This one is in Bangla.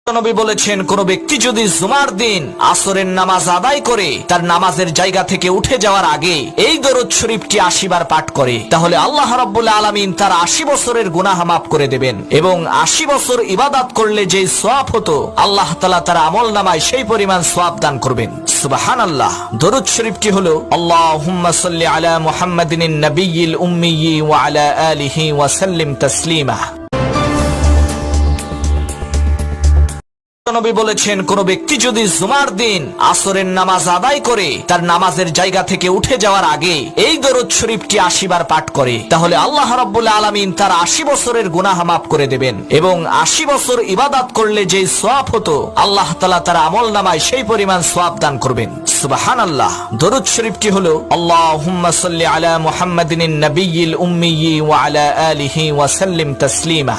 নবী বলেছেন, কোন ব্যক্তি যদি জুমার দিন আসরের নামাজ আদায় করে তার নামাজের জায়গা থেকে উঠে যাওয়ার আগে এই দরুদ শরীফটি 80 বার পাঠ করে, তাহলে আল্লাহ রাব্বুল আলামিন তার 80 বছরের গুনাহ মাফ করে দেবেন এবং 80 বছর ইবাদত করলে যে সওয়াব হতো আল্লাহ তাআলা তার আমলনামায় সেই পরিমাণ সওয়াব দান করবেন। সুবহানাল্লাহ। দরুদ শরীফটি হলো আল্লাহুম্মা সাল্লি আলা মুহাম্মাদিন নবিয়্যিল উম্মিয়্যি ওয়া আলা আলিহি ওয়া সাল্লিম তাসলিমা। নবী বলেছেন, কোন ব্যক্তি যদি জুমার দিন আসরের নামাজ আদায় করে তার নামাজের জায়গা থেকে উঠে যাওয়ার আগে এই দরুদ শরীফটি 80 বার পাঠ করে, তাহলে আল্লাহ রাব্বুল আলামিন তার 80 বছরের গুনাহ মাফ করে দেবেন এবং 80 বছর ইবাদত করলে যে সওয়াব হতো আল্লাহ তাআলা তার আমলনামায় সেই পরিমাণ সওয়াব দান করবেন। সুবহানাল্লাহ। দরুদ শরীফটি হলো আল্লাহুম্মা সাল্লি আলা মুহাম্মাদিন নবিয়্যিল উম্মিয়্যি ওয়া আলা আলিহি ওয়া সাল্লিম তাসলিমা।